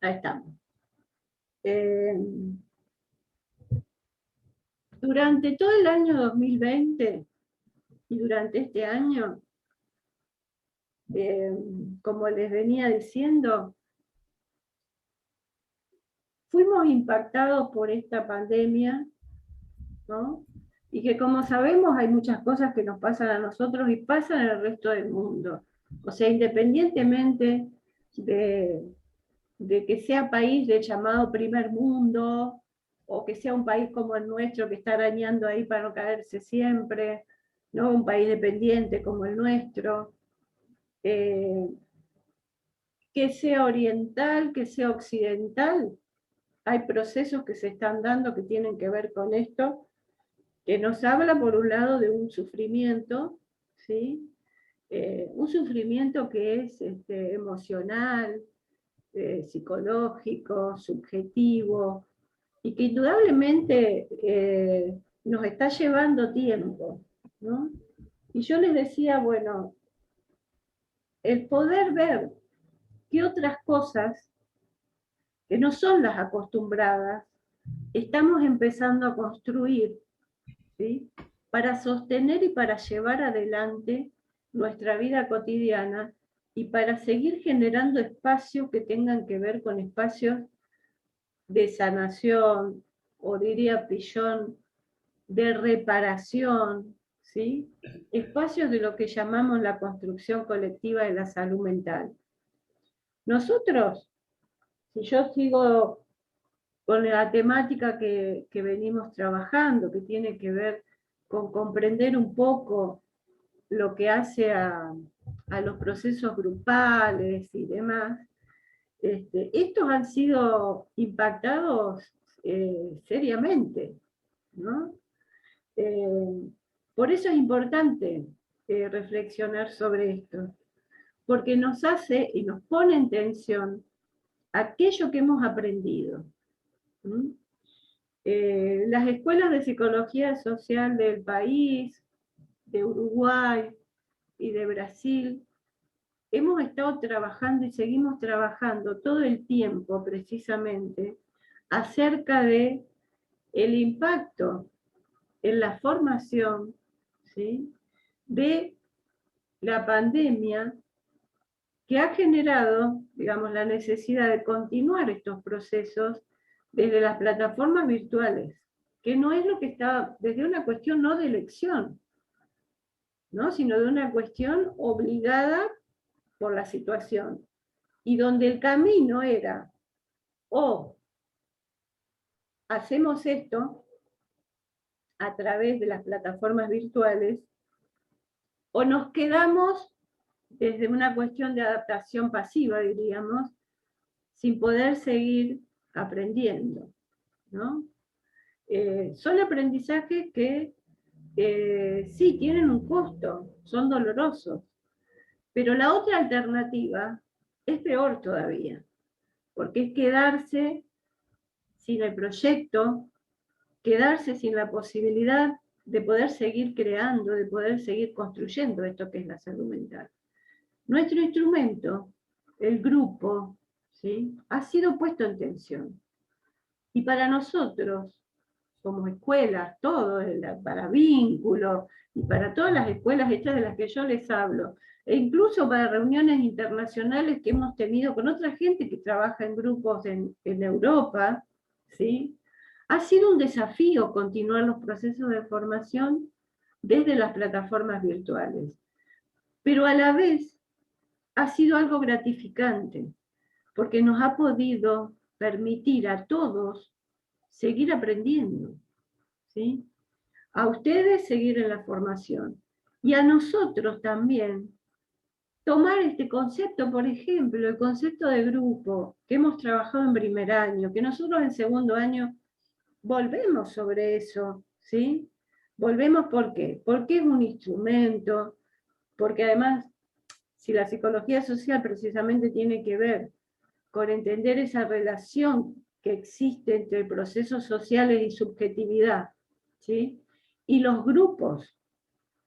Ahí estamos. Durante todo el año 2020 y durante este año, como les venía diciendo, fuimos impactados por esta pandemia, ¿no? Y que, como sabemos, hay muchas cosas que nos pasan a nosotros y pasan al resto del mundo. O sea, independientemente de que sea país de llamado primer mundo, o que sea un país como el nuestro que está arañando ahí para no caerse siempre, ¿no? Un país dependiente como el nuestro, que sea oriental, que sea occidental, hay procesos que se están dando que tienen que ver con esto, que nos habla por un lado de un sufrimiento, ¿sí? Un sufrimiento que es emocional, psicológico, subjetivo, y que indudablemente nos está llevando tiempo, ¿no? Y yo les decía, bueno, el poder ver qué otras cosas, que no son las acostumbradas, estamos empezando a construir, ¿sí? Para sostener y para llevar adelante nuestra vida cotidiana y para seguir generando espacios que tengan que ver con espacios de sanación, o diría Pillón, de reparación, ¿sí? Espacios de lo que llamamos la construcción colectiva de la salud mental. Nosotros, si yo sigo con la temática que venimos trabajando, que tiene que ver con comprender un poco lo que hace a los procesos grupales y demás, estos han sido impactados seriamente, ¿no? Por eso es importante reflexionar sobre esto, porque nos hace y nos pone en tensión aquello que hemos aprendido. Las escuelas de psicología social del país, de Uruguay y de Brasil, hemos estado trabajando y seguimos trabajando todo el tiempo precisamente acerca de el impacto en la formación, ¿sí?, de la pandemia, que ha generado, digamos, la necesidad de continuar estos procesos desde las plataformas virtuales, que no es lo que está, desde una cuestión no de elección, ¿no?, sino de una cuestión obligada por la situación, y donde el camino era, o hacemos esto a través de las plataformas virtuales, o nos quedamos desde una cuestión de adaptación pasiva, diríamos, sin poder seguir aprendiendo, ¿no? Son aprendizajes que sí tienen un costo, son dolorosos, pero la otra alternativa es peor todavía, porque es quedarse sin el proyecto, quedarse sin la posibilidad de poder seguir creando, de poder seguir construyendo esto que es la salud mental. Nuestro instrumento, el grupo, ¿sí?, ha sido puesto en tensión. Y para nosotros, como escuelas, todo, para vínculos, y para todas las escuelas estas de las que yo les hablo, e incluso para reuniones internacionales que hemos tenido con otra gente que trabaja en grupos en Europa, ¿sí?, ha sido un desafío continuar los procesos de formación desde las plataformas virtuales. Pero a la vez ha sido algo gratificante, porque nos ha podido permitir a todos seguir aprendiendo, ¿sí?, a ustedes seguir en la formación, y a nosotros también tomar este concepto, por ejemplo, el concepto de grupo, que hemos trabajado en primer año, que nosotros en segundo año volvemos sobre eso, ¿sí? Volvemos, ¿por qué? Porque es un instrumento, porque además, si la psicología social precisamente tiene que ver con entender esa relación que existe entre procesos sociales y subjetividad, ¿sí?, y los grupos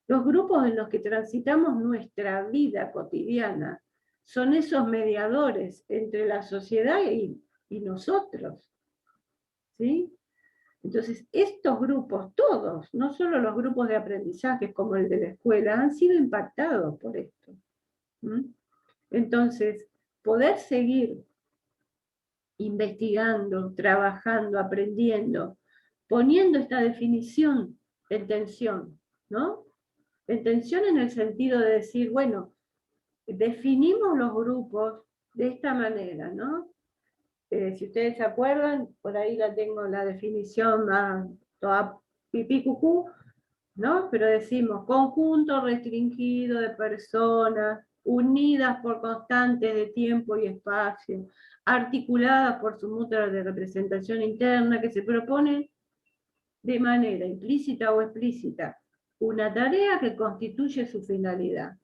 en los que transitamos nuestra vida cotidiana, son esos mediadores entre la sociedad y nosotros, ¿sí? Entonces, estos grupos, todos, no solo los grupos de aprendizaje como el de la escuela, han sido impactados por esto. Entonces, poder seguir investigando, trabajando, aprendiendo, poniendo esta definición en tensión, ¿no? En tensión en el sentido de decir, bueno, definimos los grupos de esta manera, ¿no? Si ustedes se acuerdan, por ahí la tengo la definición más toda pipí cucú, ¿no? Pero decimos conjunto restringido de personas unidas por constantes de tiempo y espacio, articuladas por su mutua de representación interna, que se propone de manera implícita o explícita una tarea que constituye su finalidad,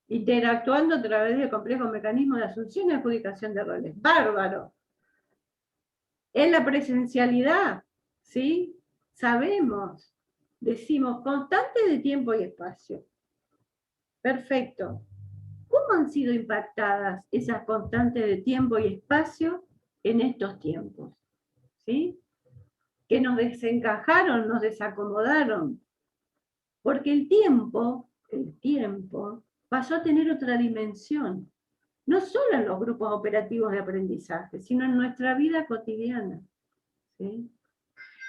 interactuando a través de complejos mecanismos de asunción y adjudicación de roles. ¡Bárbaro! En la presencialidad, ¿sí? Sabemos, decimos constante de tiempo y espacio. Perfecto. ¿Cómo han sido impactadas esas constantes de tiempo y espacio en estos tiempos? ¿Sí? Que nos desencajaron, nos desacomodaron. Porque el tiempo pasó a tener otra dimensión. No solo en los grupos operativos de aprendizaje, sino en nuestra vida cotidiana. ¿Sí?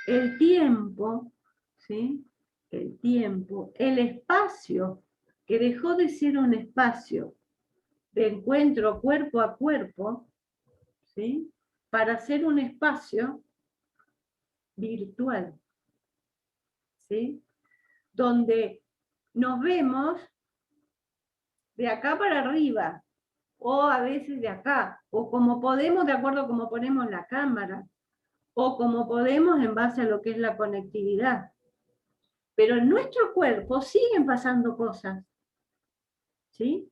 El tiempo, ¿sí? El tiempo, el espacio, que dejó de ser un espacio de encuentro cuerpo a cuerpo, ¿sí? Para ser un espacio virtual, ¿sí? Donde nos vemos de acá para arriba, o a veces de acá, o como podemos de acuerdo a cómo ponemos la cámara, o como podemos en base a lo que es la conectividad. Pero en nuestro cuerpo siguen pasando cosas, ¿sí?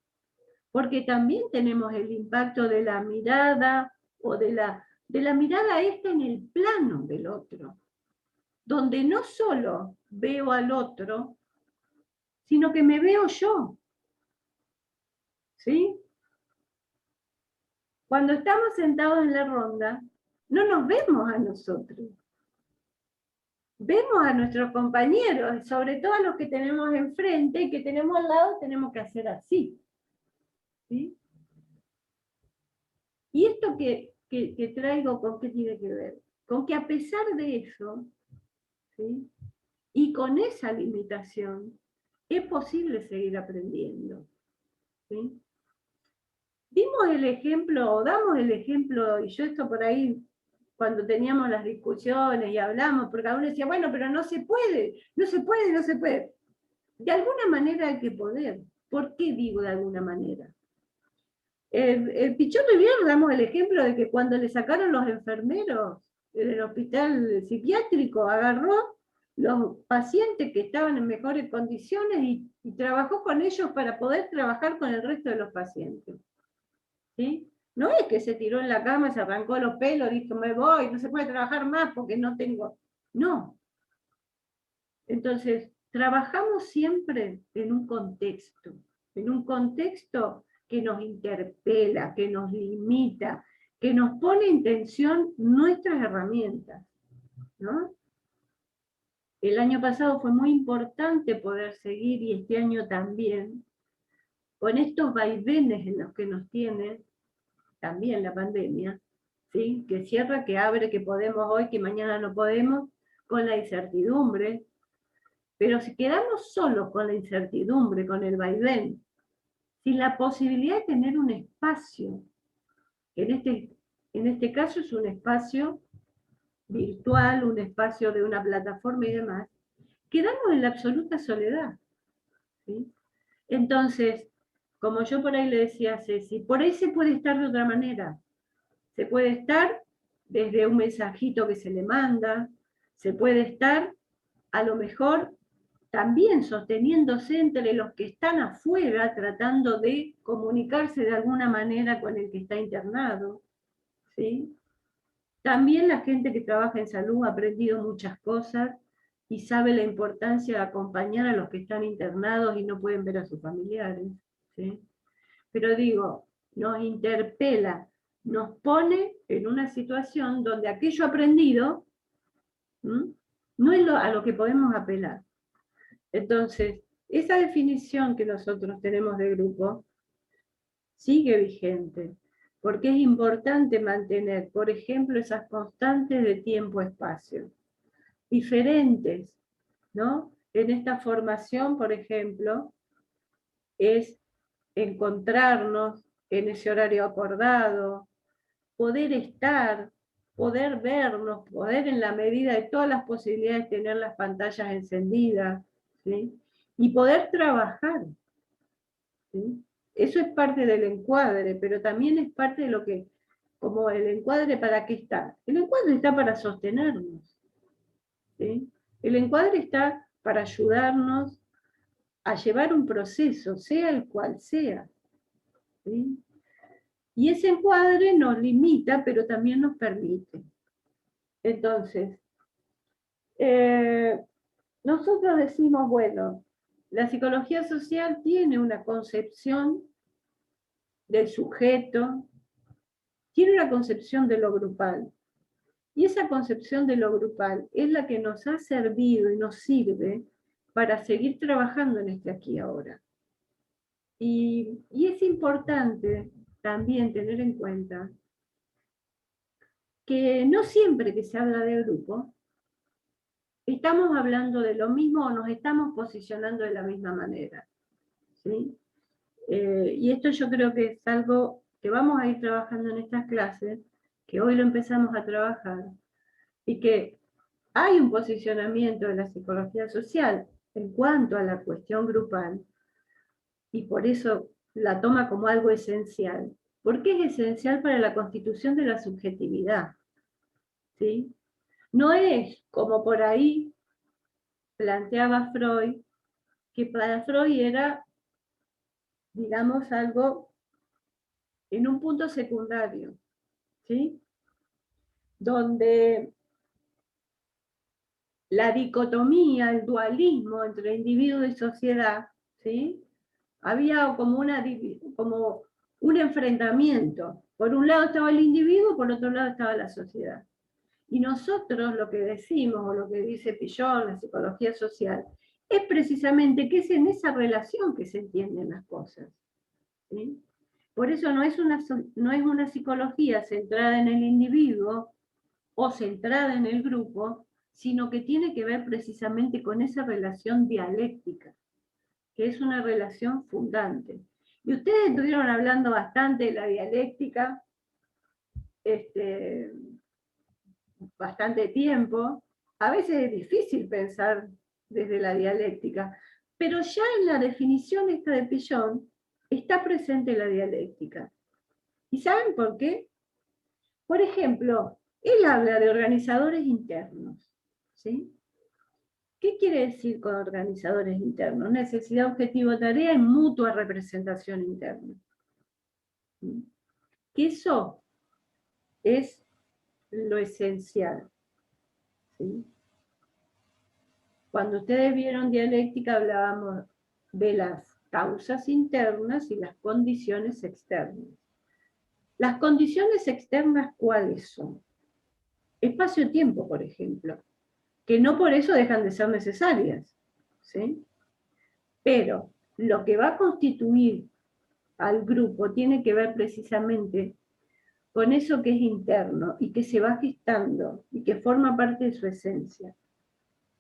Porque también tenemos el impacto de la mirada, o de la mirada esta en el plano del otro, donde no solo veo al otro, sino que me veo yo, ¿sí? Cuando estamos sentados en la ronda, no nos vemos a nosotros. Vemos a nuestros compañeros, sobre todo a los que tenemos enfrente y que tenemos al lado, tenemos que hacer así. ¿Sí? Y esto que traigo, ¿con qué tiene que ver? Con que a pesar de eso, ¿sí? Y con esa limitación, es posible seguir aprendiendo. ¿Sí? Dimos el ejemplo, o damos el ejemplo, y yo esto por ahí, cuando teníamos las discusiones y hablamos, porque uno decía, bueno, pero no se puede, no se puede, no se puede. De alguna manera hay que poder. ¿Por qué digo de alguna manera? El Pichón Rivière damos el ejemplo de que cuando le sacaron los enfermeros del hospital psiquiátrico, agarró los pacientes que estaban en mejores condiciones y trabajó con ellos para poder trabajar con el resto de los pacientes. ¿Sí? No es que se tiró en la cama, se arrancó los pelos, dijo, me voy, no se puede trabajar más porque no tengo... No. Entonces, trabajamos siempre en un contexto que nos interpela, que nos limita, que nos pone en tensión nuestras herramientas, ¿no? El año pasado fue muy importante poder seguir, y este año también, con estos vaivenes en los que nos tiene también la pandemia, ¿sí? Que cierra, que abre, que podemos hoy, que mañana no podemos, con la incertidumbre. Pero si quedamos solos con la incertidumbre, con el vaivén, sin la posibilidad de tener un espacio, que en este caso es un espacio virtual, un espacio de una plataforma y demás, quedamos en la absoluta soledad. ¿Sí? Entonces, como yo por ahí le decía a Ceci, por ahí se puede estar de otra manera. Se puede estar desde un mensajito que se le manda, se puede estar a lo mejor también sosteniéndose entre los que están afuera, tratando de comunicarse de alguna manera con el que está internado. ¿Sí? También la gente que trabaja en salud ha aprendido muchas cosas y sabe la importancia de acompañar a los que están internados y no pueden ver a sus familiares. ¿Sí? Pero digo, nos interpela nos pone en una situación donde aquello aprendido no es a lo que podemos apelar. Entonces, esa definición que nosotros tenemos de grupo sigue vigente, porque es importante mantener, por ejemplo, esas constantes de tiempo-espacio, diferentes, ¿no? En esta formación, por ejemplo, es encontrarnos en ese horario acordado, poder estar, poder vernos, poder en la medida de todas las posibilidades tener las pantallas encendidas, ¿sí? Y poder trabajar, ¿sí? Eso es parte del encuadre, pero también es parte de lo que, como el encuadre, ¿para qué está? El encuadre está para sostenernos, ¿sí? El encuadre está para ayudarnos a llevar un proceso, sea el cual sea, ¿sí? Y ese encuadre nos limita, pero también nos permite. Entonces, nosotros decimos, bueno, la psicología social tiene una concepción del sujeto, tiene una concepción de lo grupal. Y esa concepción de lo grupal es la que nos ha servido y nos sirve para seguir trabajando en este aquí y ahora. Y es importante también tener en cuenta que no siempre que se habla de grupo, estamos hablando de lo mismo o nos estamos posicionando de la misma manera, ¿sí? Y esto yo creo que es algo que vamos a ir trabajando en estas clases, que hoy lo empezamos a trabajar, y que hay un posicionamiento de la psicología social en cuanto a la cuestión grupal, y por eso la toma como algo esencial, porque es esencial para la constitución de la subjetividad, ¿sí? No es como por ahí planteaba Freud, que para Freud era, digamos, algo en un punto secundario, ¿sí? Donde la dicotomía, el dualismo entre individuo y sociedad, ¿sí? Había como un enfrentamiento. Por un lado estaba el individuo, por otro lado estaba la sociedad. Y nosotros lo que decimos, o lo que dice Pillon, la psicología social, es precisamente que es en esa relación que se entienden las cosas, ¿sí? Por eso no es una psicología centrada en el individuo o centrada en el grupo, sino que tiene que ver precisamente con esa relación dialéctica, que es una relación fundante. Y ustedes estuvieron hablando bastante de la dialéctica, bastante tiempo. A veces es difícil pensar desde la dialéctica, pero ya en la definición esta de Pillon está presente la dialéctica. ¿Y saben por qué? Por ejemplo, él habla de organizadores internos, ¿sí? ¿Qué quiere decir con organizadores internos? Necesidad, objetivo, tarea y mutua representación interna. Que eso es lo esencial, ¿sí? Cuando ustedes vieron dialéctica hablábamos de las causas internas y las condiciones externas. Las condiciones externas, ¿cuáles son? Espacio-tiempo, por ejemplo, que no por eso dejan de ser necesarias, ¿sí? Pero lo que va a constituir al grupo tiene que ver precisamente con eso que es interno y que se va gestando y que forma parte de su esencia.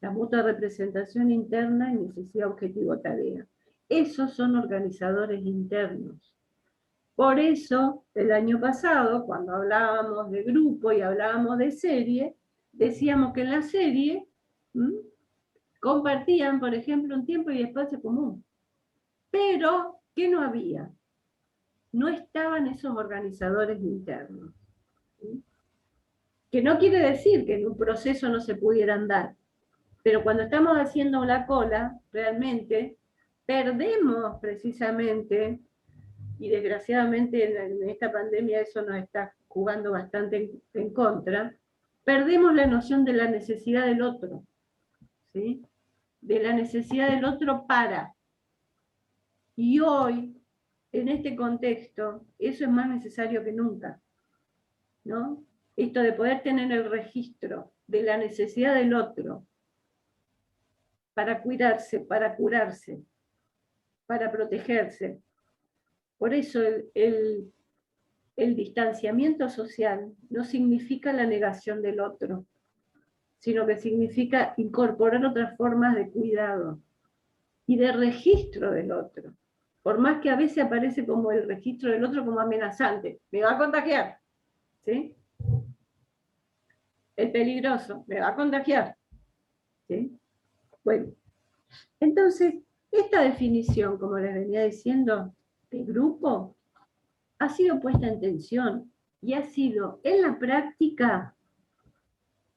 La mutua representación interna y necesidad, objetivo, tarea. Esos son organizadores internos. Por eso, el año pasado, cuando hablábamos de grupo y hablábamos de serie, decíamos que en la serie compartían, por ejemplo, un tiempo y espacio común. Pero, ¿qué no había? No estaban esos organizadores internos. ¿Sí? Que no quiere decir que en un proceso no se pudieran dar, pero cuando estamos haciendo la cola, realmente perdemos precisamente, y desgraciadamente en esta pandemia eso nos está jugando bastante en contra, perdemos la noción de la necesidad del otro, ¿sí? De la necesidad del otro para. Y hoy, en este contexto, eso es más necesario que nunca. ¿no? Esto de poder tener el registro de la necesidad del otro para cuidarse, para curarse, para protegerse. Por eso el distanciamiento social no significa la negación del otro, sino que significa incorporar otras formas de cuidado y de registro del otro. Por más que a veces aparece como el registro del otro como amenazante, me va a contagiar, ¿sí? El peligroso, me va a contagiar, ¿sí? Bueno, entonces, esta definición, como les venía diciendo, de grupo, ha sido puesta en tensión y ha sido en la práctica,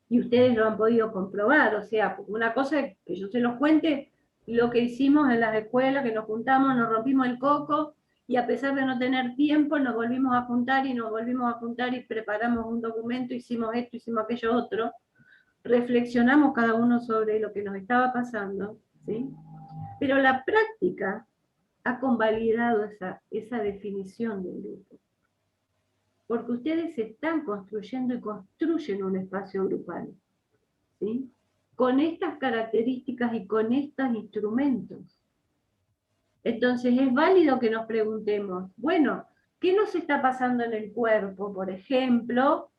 y ustedes lo han podido comprobar, o sea, una cosa es que yo se los cuente lo que hicimos en las escuelas, que nos juntamos, nos rompimos el coco, y a pesar de no tener tiempo, nos volvimos a juntar y nos volvimos a juntar y preparamos un documento, hicimos esto, hicimos aquello otro, reflexionamos cada uno sobre lo que nos estaba pasando, ¿sí? Pero la práctica ha convalidado esa definición del grupo. Porque ustedes están construyendo y construyen un espacio grupal, ¿sí? Con estas características y con estos instrumentos. Entonces es válido que nos preguntemos, bueno, ¿qué nos está pasando en el cuerpo? Por ejemplo,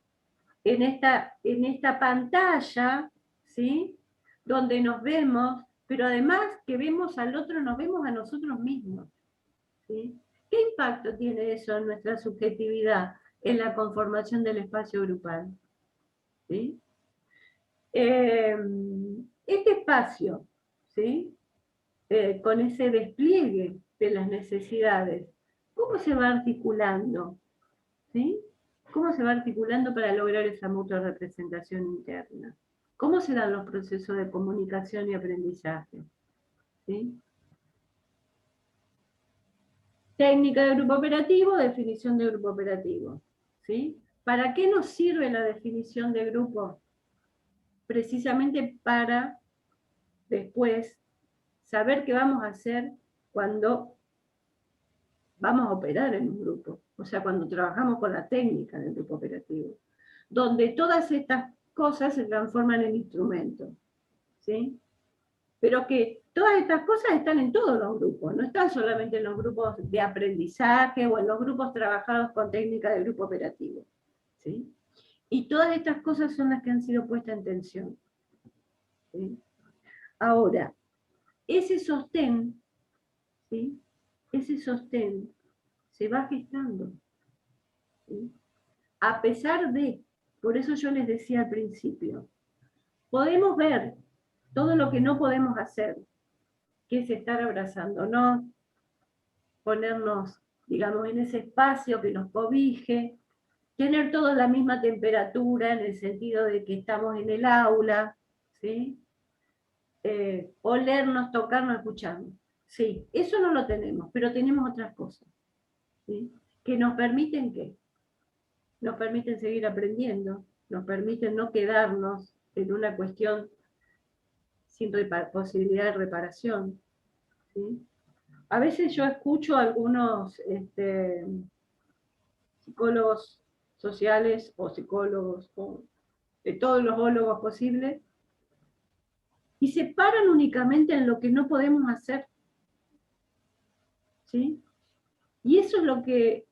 en esta pantalla, ¿sí? Donde nos vemos, pero además que vemos al otro, nos vemos a nosotros mismos, ¿sí? ¿Qué impacto tiene eso en nuestra subjetividad, en la conformación del espacio grupal? ¿Sí? Este espacio, ¿sí? Con ese despliegue de las necesidades, ¿cómo se va articulando? ¿Sí? ¿Cómo se va articulando para lograr esa mutua representación interna? ¿Cómo se dan los procesos de comunicación y aprendizaje? ¿Sí? Técnica de grupo operativo, definición de grupo operativo. ¿Sí? ¿Para qué nos sirve la definición de grupo? Precisamente para después saber qué vamos a hacer cuando vamos a operar en un grupo, o sea, cuando trabajamos con la técnica del grupo operativo, donde todas estas cosas se transforman en instrumentos, ¿sí? Pero que todas estas cosas están en todos los grupos, no están solamente en los grupos de aprendizaje o en los grupos trabajados con técnica del grupo operativo, ¿sí? Y todas estas cosas son las que han sido puestas en tensión, ¿sí? Ahora, ese sostén, ¿sí? Ese sostén se va gestando, ¿sí? A pesar de, por eso yo les decía al principio, podemos ver todo lo que no podemos hacer, que es estar abrazándonos, ponernos, digamos, en ese espacio que nos cobije, tener toda la misma temperatura en el sentido de que estamos en el aula, ¿sí? Olernos, tocarnos, escucharnos. Sí, eso no lo tenemos, pero tenemos otras cosas, ¿sí? Que nos permiten ¿qué? Nos permiten seguir aprendiendo, nos permiten no quedarnos en una cuestión sin posibilidad de reparación, ¿sí? A veces yo escucho a algunos psicólogos sociales o psicólogos o de todos los ólogos posibles y se paran únicamente en lo que no podemos hacer, ¿sí? Y eso es lo que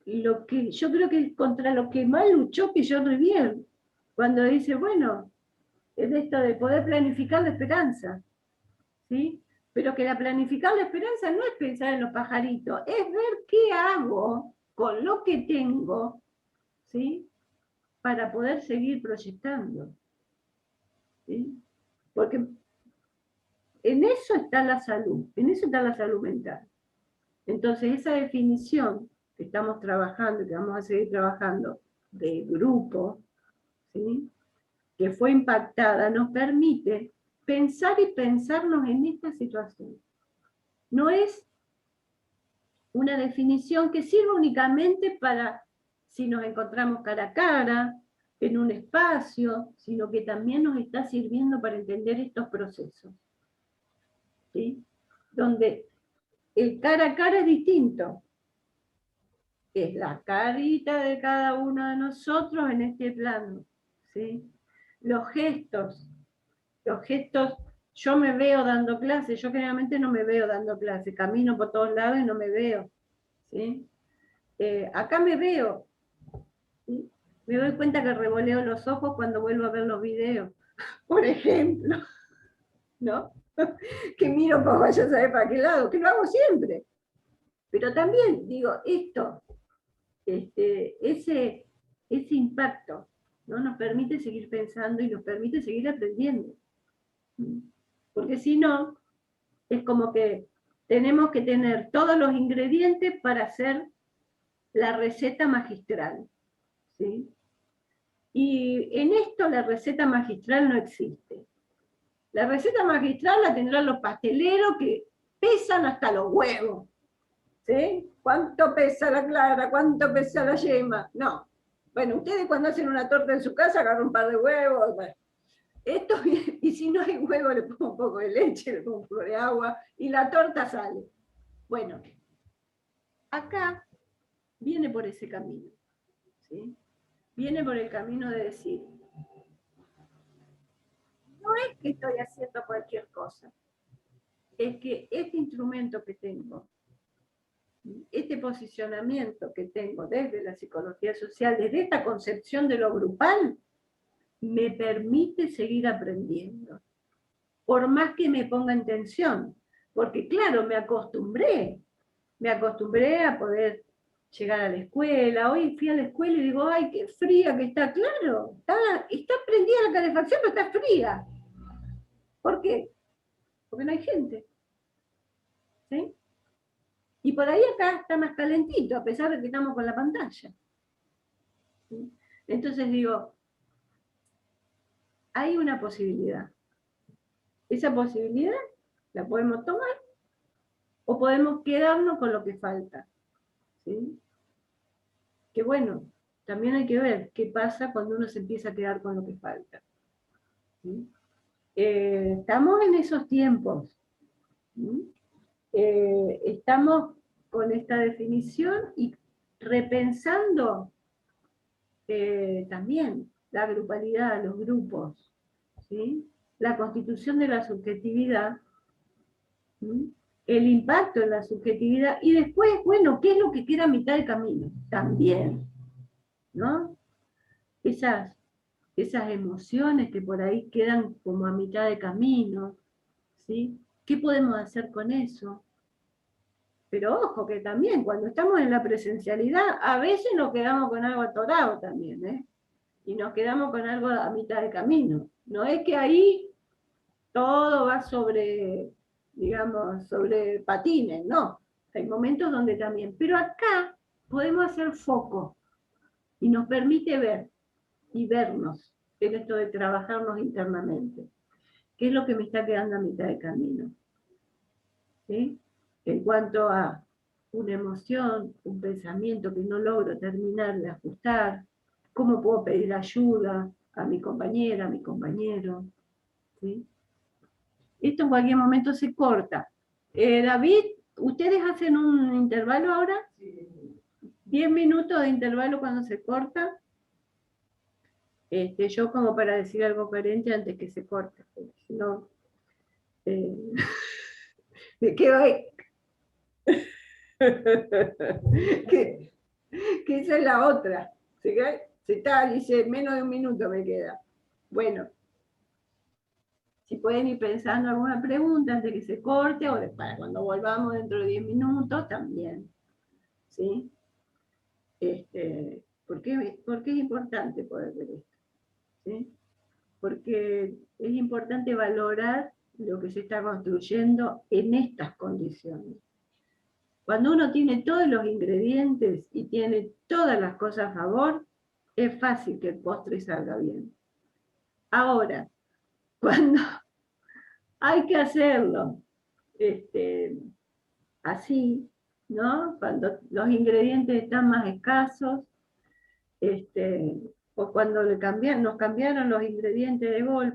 yo creo que es contra lo que más luchó Pillon Rivière, cuando dice, bueno, es de esto de poder planificar la esperanza, ¿sí? Pero que la planificar la esperanza no es pensar en los pajaritos, es ver qué hago con lo que tengo, ¿sí? Para poder seguir proyectando, ¿sí? Porque en eso está la salud, en eso está la salud mental. Entonces, esa definición que estamos trabajando y que vamos a seguir trabajando de grupo, ¿sí? Que fue impactada, nos permite pensar y pensarnos en esta situación. No es una definición que sirve únicamente para si nos encontramos cara a cara, en un espacio, sino que también nos está sirviendo para entender estos procesos, ¿sí? Donde el cara a cara es distinto. es la carita de cada uno de nosotros en este plano, ¿sí? Los gestos, yo me veo dando clases, yo generalmente no me veo dando clases, camino por todos lados y no me veo, ¿sí? Acá me veo, ¿sí? Me doy cuenta que revoleo los ojos cuando vuelvo a ver los videos, por ejemplo, ¿no? Que miro para vaya a saber para qué lado, que lo hago siempre. Pero también, digo, esto, ese impacto, ¿no? Nos permite seguir pensando y nos permite seguir aprendiendo. Porque si no, es como que tenemos que tener todos los ingredientes para hacer la receta magistral, ¿sí? Y en esto la receta magistral no existe. La receta magistral la tendrán los pasteleros que pesan hasta los huevos, ¿sí? ¿Cuánto pesa la clara? ¿Cuánto pesa la yema? No. Bueno, ustedes cuando hacen una torta en su casa agarran un par de huevos, bueno. Esto, y si no hay huevo le pongo un poco de leche, le pongo un poco de agua y la torta sale. Bueno, acá viene por ese camino, ¿sí? Viene por el camino de decir, no es que estoy haciendo cualquier cosa, es que este instrumento que tengo, este posicionamiento que tengo desde la psicología social, desde esta concepción de lo grupal, me permite seguir aprendiendo, por más que me ponga en tensión, porque claro, me acostumbré a poder llegar a la escuela. Hoy fui a la escuela y digo, ay, qué fría que está, claro, está prendida la calefacción, pero está fría. ¿Por qué? Porque no hay gente, ¿sí? Y por ahí acá está más calentito, a pesar de que estamos con la pantalla, ¿sí? Entonces digo, hay una posibilidad. Esa posibilidad la podemos tomar o podemos quedarnos con lo que falta, ¿sí? Que bueno, también hay que ver qué pasa cuando uno se empieza a quedar con lo que falta, ¿sí? Estamos en esos tiempos, ¿sí? Estamos con esta definición y repensando también la grupalidad, los grupos, ¿sí? La constitución de la subjetividad, ¿sí? El impacto en la subjetividad, y después, bueno, ¿qué es lo que queda a mitad de camino? También, ¿no? Esas emociones que por ahí quedan como a mitad de camino, ¿sí? ¿Qué podemos hacer con eso? Pero ojo que también cuando estamos en la presencialidad, a veces nos quedamos con algo atorado también, ¿eh? Y nos quedamos con algo a mitad de camino. No es que ahí todo va sobre, digamos, sobre patines, no. Hay momentos donde también. Pero acá podemos hacer foco y nos permite ver y vernos en esto de trabajarnos internamente. ¿Qué es lo que me está quedando a mitad de camino? ¿Sí? En cuanto a una emoción, un pensamiento que no logro terminar de ajustar, cómo puedo pedir ayuda a mi compañera, a mi compañero, ¿sí? Esto en cualquier momento se corta. David, ¿ustedes hacen un intervalo ahora? 10 minutos de intervalo cuando se corta. Yo como para decir algo coherente antes que se corte, porque si no, me quedo ahí. que, que esa es la otra. Se está, dice, menos de un minuto me queda. Bueno, si pueden ir pensando alguna pregunta antes de que se corte o para cuando volvamos dentro de 10 minutos también. ¿Sí? ¿Por qué es importante poder ver esto? ¿Sí? Porque es importante valorar lo que se está construyendo en estas condiciones. Cuando uno tiene todos los ingredientes y tiene todas las cosas a favor, es fácil que el postre salga bien. Ahora, cuando hay que hacerlo así, ¿no? Cuando los ingredientes están más escasos, o cuando nos cambiaron los ingredientes de golpe,